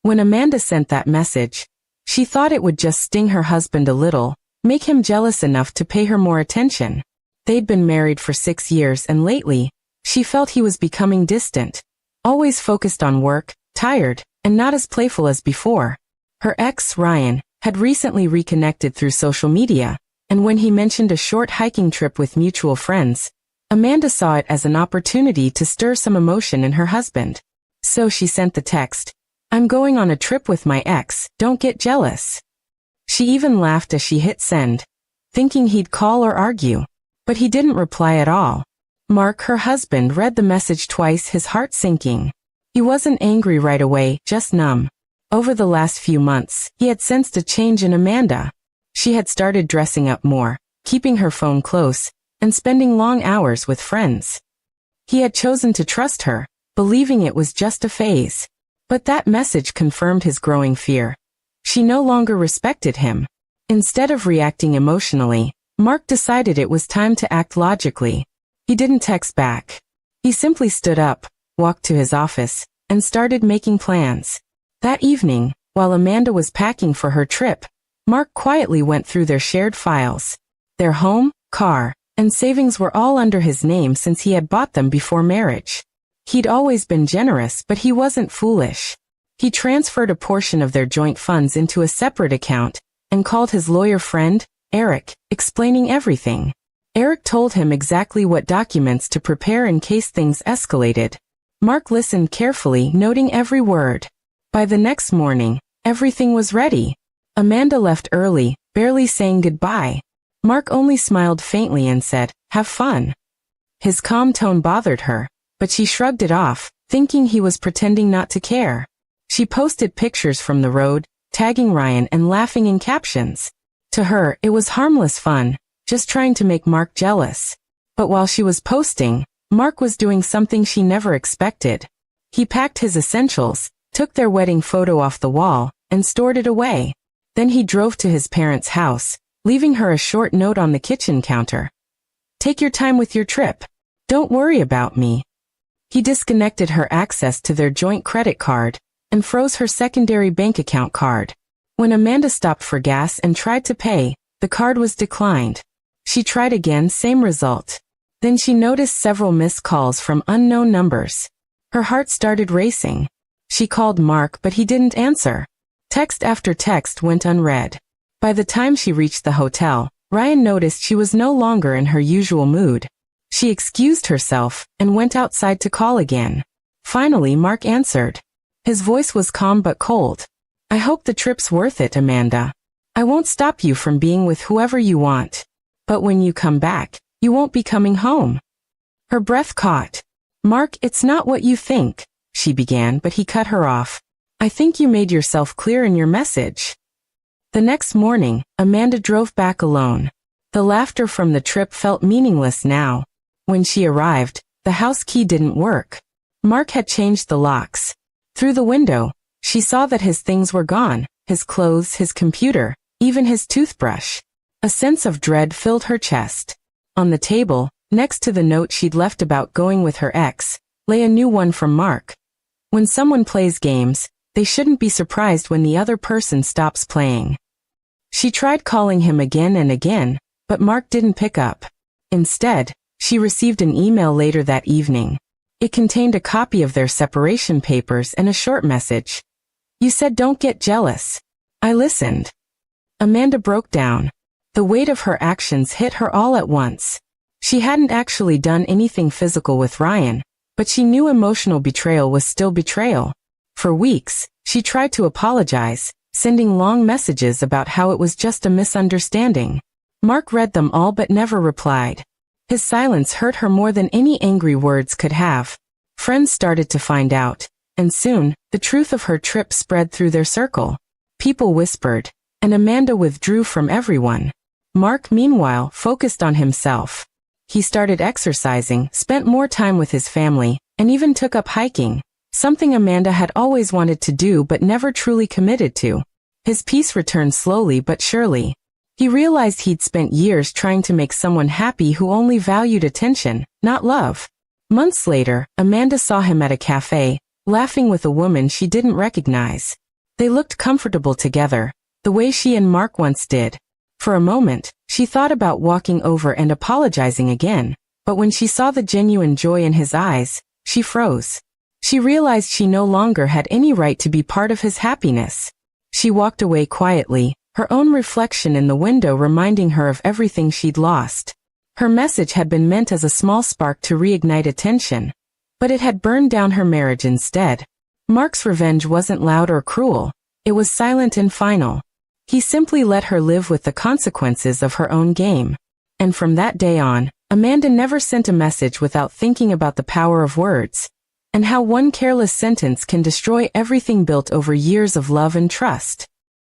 When Amanda sent that message, she thought it would just sting her husband a little, make him jealous enough to pay her more attention. They'd been married for 6 years and lately, she felt he was becoming distant, always focused on work, tired, and not as playful as before. Her ex, Ryan, had recently reconnected through social media, and when he mentioned a short hiking trip with mutual friends, Amanda saw it as an opportunity to stir some emotion in her husband. So she sent the text, "I'm going on a trip with my ex, don't get jealous." She even laughed as she hit send, thinking he'd call or argue. But he didn't reply at all. Mark, her husband, read the message twice, his heart sinking. He wasn't angry right away, just numb. Over the last few months, he had sensed a change in Amanda. She had started dressing up more, keeping her phone close, and spending long hours with friends. He had chosen to trust her, believing it was just a phase. But that message confirmed his growing fear. She no longer respected him. Instead of reacting emotionally, Mark decided it was time to act logically. He didn't text back. He simply stood up, walked to his office, and started making plans. That evening, while Amanda was packing for her trip, Mark quietly went through their shared files. Their home, car, and savings were all under his name since he had bought them before marriage. He'd always been generous, but he wasn't foolish. He transferred a portion of their joint funds into a separate account and called his lawyer friend, Eric, explaining everything. Eric told him exactly what documents to prepare in case things escalated. Mark listened carefully, noting every word. By the next morning, everything was ready. Amanda left early, barely saying goodbye. Mark only smiled faintly and said, "Have fun." His calm tone bothered her, but she shrugged it off, thinking he was pretending not to care. She posted pictures from the road, tagging Ryan and laughing in captions. To her, it was harmless fun, just trying to make Mark jealous. But while she was posting, Mark was doing something she never expected. He packed his essentials, took their wedding photo off the wall, and stored it away. Then he drove to his parents' house, leaving her a short note on the kitchen counter. "Take your time with your trip. Don't worry about me." He disconnected her access to their joint credit card and froze her secondary bank account card. When Amanda stopped for gas and tried to pay, the card was declined. She tried again, same result. Then she noticed several missed calls from unknown numbers. Her heart started racing. She called Mark, but he didn't answer. Text after text went unread. By the time she reached the hotel, Ryan noticed she was no longer in her usual mood. She excused herself and went outside to call again. Finally, Mark answered. His voice was calm but cold. "I hope the trip's worth it, Amanda. I won't stop you from being with whoever you want. But when you come back, you won't be coming home." Her breath caught. "Mark, it's not what you think," she began, but he cut her off. "I think you made yourself clear in your message." The next morning, Amanda drove back alone. The laughter from the trip felt meaningless now. When she arrived, the house key didn't work. Mark had changed the locks. Through the window, she saw that his things were gone, his clothes, his computer, even his toothbrush. A sense of dread filled her chest. On the table, next to the note she'd left about going with her ex, lay a new one from Mark. When someone plays games, they shouldn't be surprised when the other person stops playing. She tried calling him again and again, but Mark didn't pick up. Instead, she received an email later that evening. It contained a copy of their separation papers and a short message. "You said don't get jealous. I listened." Amanda broke down. The weight of her actions hit her all at once. She hadn't actually done anything physical with Ryan, but she knew emotional betrayal was still betrayal. For weeks, she tried to apologize, sending long messages about how it was just a misunderstanding. Mark read them all but never replied. His silence hurt her more than any angry words could have. Friends started to find out, and soon, the truth of her trip spread through their circle. People whispered, and Amanda withdrew from everyone. Mark, meanwhile, focused on himself. He started exercising, spent more time with his family, and even took up hiking, something Amanda had always wanted to do but never truly committed to. His peace returned slowly but surely. He realized he'd spent years trying to make someone happy who only valued attention, not love. Months later, Amanda saw him at a cafe, laughing with a woman she didn't recognize. They looked comfortable together, the way she and Mark once did. For a moment, she thought about walking over and apologizing again, but when she saw the genuine joy in his eyes, she froze. She realized she no longer had any right to be part of his happiness. She walked away quietly, her own reflection in the window reminding her of everything she'd lost. Her message had been meant as a small spark to reignite attention, but it had burned down her marriage instead. Mark's revenge wasn't loud or cruel, it was silent and final. He simply let her live with the consequences of her own game. And from that day on, Amanda never sent a message without thinking about the power of words, and how one careless sentence can destroy everything built over years of love and trust.